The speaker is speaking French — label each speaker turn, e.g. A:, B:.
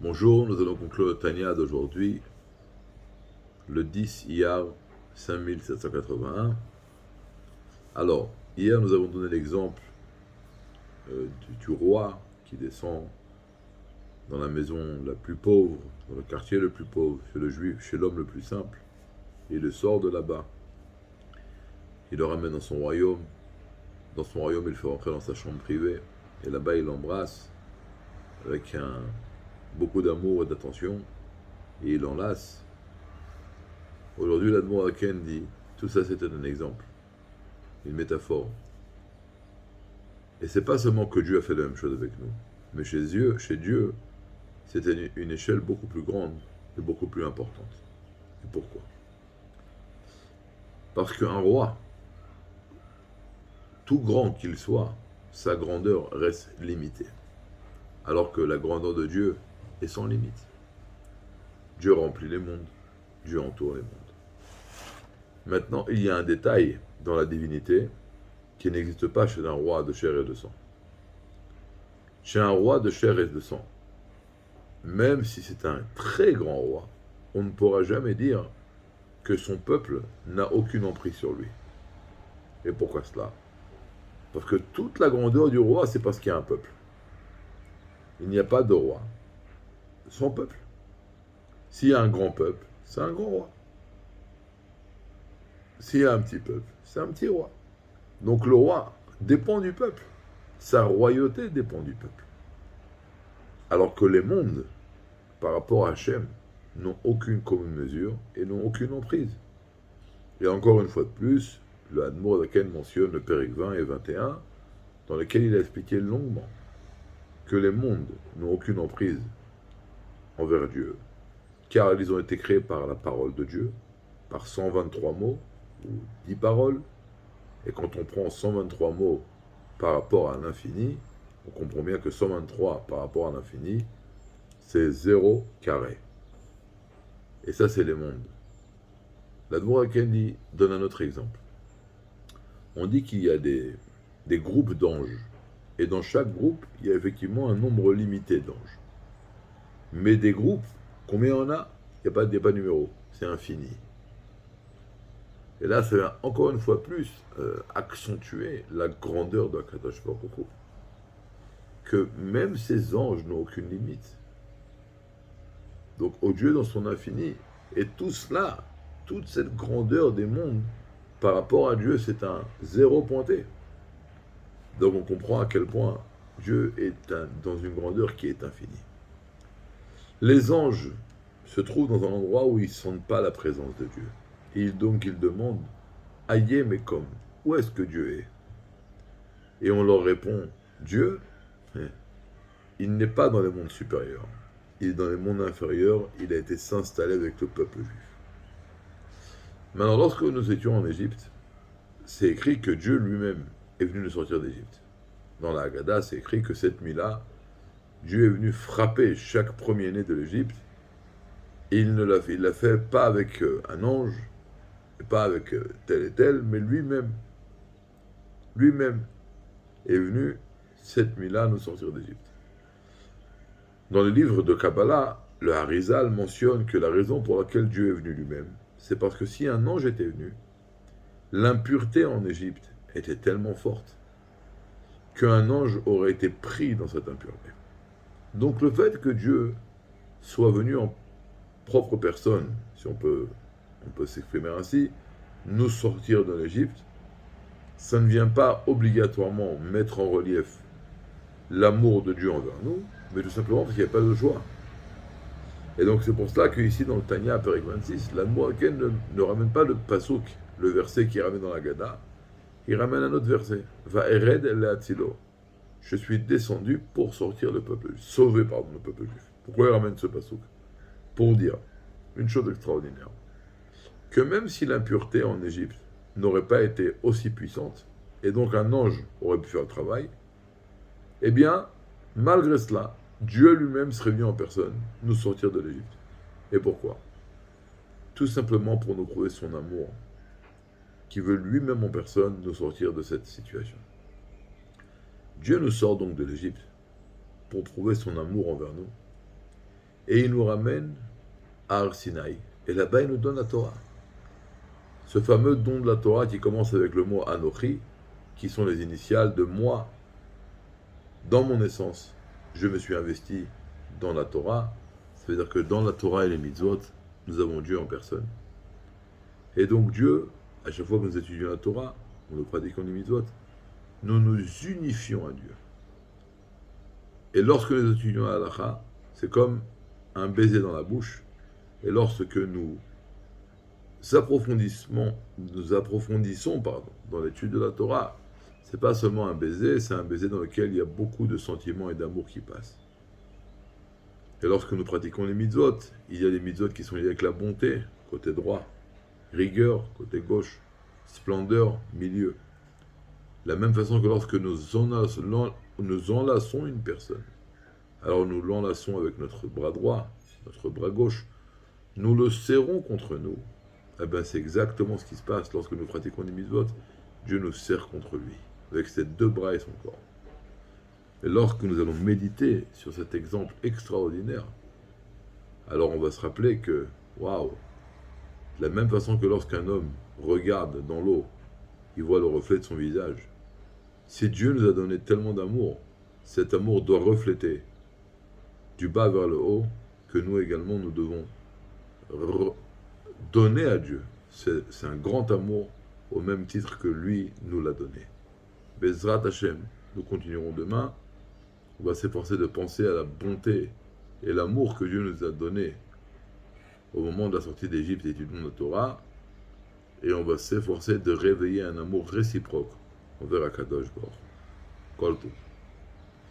A: Bonjour, nous allons conclure le Tanya d'aujourd'hui, le 10 Iyar 5781. Alors, hier nous avons donné l'exemple du roi qui descend dans la maison la plus pauvre, dans le quartier le plus pauvre, chez le juif, chez l'homme le plus simple. Et il le sort de là-bas. Il le ramène dans son royaume. Dans son royaume, il le fait rentrer dans sa chambre privée. Et là-bas, il l'embrasse avec beaucoup d'amour et d'attention. Et il l'enlace. Aujourd'hui, l'Admoraken dit, tout ça c'était un exemple, une métaphore. Et c'est pas seulement que Dieu a fait la même chose avec nous, mais chez Dieu, c'était une échelle beaucoup plus grande et beaucoup plus importante. Et pourquoi? Parce qu'un roi, tout grand qu'il soit, sa grandeur reste limitée. Alors que la grandeur de Dieu est sans limite. Dieu remplit les mondes, Dieu entoure les mondes. Maintenant, il y a un détail dans la divinité qui n'existe pas chez un roi de chair et de sang. Chez un roi de chair et de sang, même si c'est un très grand roi, on ne pourra jamais dire que son peuple n'a aucune emprise sur lui. Et pourquoi cela? Parce que toute la grandeur du roi, c'est parce qu'il y a un peuple. Il n'y a pas de roi sans peuple. S'il y a un grand peuple, c'est un grand roi. S'il y a un petit peuple, c'est un petit roi. Donc le roi dépend du peuple. Sa royauté dépend du peuple. Alors que les mondes, par rapport à Hachem, n'ont aucune commune mesure et n'ont aucune emprise. Et encore une fois de plus, le Hadmour Zaken mentionne le Périque 20 et 21, dans lequel il a expliqué longuement que les mondes n'ont aucune emprise envers Dieu, car ils ont été créés par la parole de Dieu, par 123 mots, ou 10 paroles, et quand on prend 123 mots par rapport à l'infini, on comprend bien que 123 par rapport à l'infini, c'est 0 carré. Et ça, c'est les mondes. L'Admour Kendi donne un autre exemple. On dit qu'il y a des groupes d'anges. Et dans chaque groupe, il y a effectivement un nombre limité d'anges. Mais des groupes, combien il y en a? Il n'y a pas de numéro. C'est infini. Et là, ça va encore une fois plus accentuer la grandeur de Akadosh Baruch Hu. Que même ces anges n'ont aucune limite. Donc, au Dieu dans son infini, et tout cela, toute cette grandeur des mondes, par rapport à Dieu, c'est un zéro pointé. Donc on comprend à quel point Dieu est dans une grandeur qui est infinie. Les anges se trouvent dans un endroit où ils ne sentent pas la présence de Dieu. Et donc ils demandent, Aïe, mais comme, où est-ce que Dieu est? Et on leur répond, Dieu, il n'est pas dans les mondes supérieurs. Il est dans les mondes inférieurs, il a été s'installer avec le peuple juif. Maintenant, lorsque nous étions en Égypte, c'est écrit que Dieu lui-même est venu nous sortir d'Égypte. Dans la Haggadah, c'est écrit que cette nuit-là, Dieu est venu frapper chaque premier-né de l'Égypte. Et il l'a fait pas avec un ange, et pas avec tel et tel, mais lui-même. Lui-même est venu cette nuit-là nous sortir d'Égypte. Dans le livre de Kabbalah, le Harizal mentionne que la raison pour laquelle Dieu est venu lui-même, c'est parce que si un ange était venu, l'impureté en Égypte était tellement forte qu'un ange aurait été pris dans cette impureté. Donc le fait que Dieu soit venu en propre personne, si on peut s'exprimer ainsi, nous sortir de l'Égypte, ça ne vient pas obligatoirement mettre en relief l'amour de Dieu envers nous, mais tout simplement parce qu'il n'y a pas de choix. Et donc c'est pour cela qu'ici dans le Tanya, Périque 26, l'amour ne ramène pas le pasouk, le verset qui ramène dans la Gada, il ramène un autre verset. Va ered el atzilo. Je suis descendu pour sortir le peuple juif, sauver le peuple juif. Pourquoi il ramène ce pasouk? Pour dire une chose extraordinaire, que même si l'impureté en Égypte n'aurait pas été aussi puissante, et donc un ange aurait pu faire le travail, eh bien, malgré cela, Dieu lui-même serait venu en personne nous sortir de l'Égypte. Et pourquoi? Tout simplement pour nous prouver son amour, qui veut lui-même en personne nous sortir de cette situation. Dieu nous sort donc de l'Égypte pour prouver son amour envers nous. et il nous ramène à Har Sinaï. Et là-bas, il nous donne la Torah. Ce fameux don de la Torah qui commence avec le mot Anochi, qui sont les initiales de moi, dans mon essence, je me suis investi dans la Torah. Ça veut dire que dans la Torah et les mitzvot, nous avons Dieu en personne. Et donc Dieu, à chaque fois que nous étudions la Torah, nous pratiquons les mitzvot, nous nous unifions à Dieu. Et lorsque nous étudions la halakha, c'est comme un baiser dans la bouche. Et lorsque nous approfondissons dans l'étude de la Torah, c'est pas seulement un baiser, c'est un baiser dans lequel il y a beaucoup de sentiments et d'amour qui passent. Et lorsque nous pratiquons les mitzvot, il y a des mitzvot qui sont liés avec la bonté, côté droit, rigueur, côté gauche, splendeur, milieu. De la même façon que lorsque nous enlaçons une personne, alors nous l'enlaçons avec notre bras droit, notre bras gauche, nous le serrons contre nous. Eh bien, c'est exactement ce qui se passe lorsque nous pratiquons les mitzvot. Dieu nous serre contre lui, avec ses deux bras et son corps. Et lorsque nous allons méditer sur cet exemple extraordinaire, alors on va se rappeler que, waouh, de la même façon que lorsqu'un homme regarde dans l'eau, il voit le reflet de son visage. Si Dieu nous a donné tellement d'amour, cet amour doit refléter du bas vers le haut, que nous également nous devons donner à Dieu. C'est un grand amour au même titre que lui nous l'a donné. Bezrat Hashem, nous continuerons demain. On va s'efforcer de penser à la bonté et l'amour que Dieu nous a donné au moment de la sortie d'Égypte et du don de la Torah. Et on va s'efforcer de réveiller un amour réciproque envers Akadosh Baruch Hu. Kol Tov.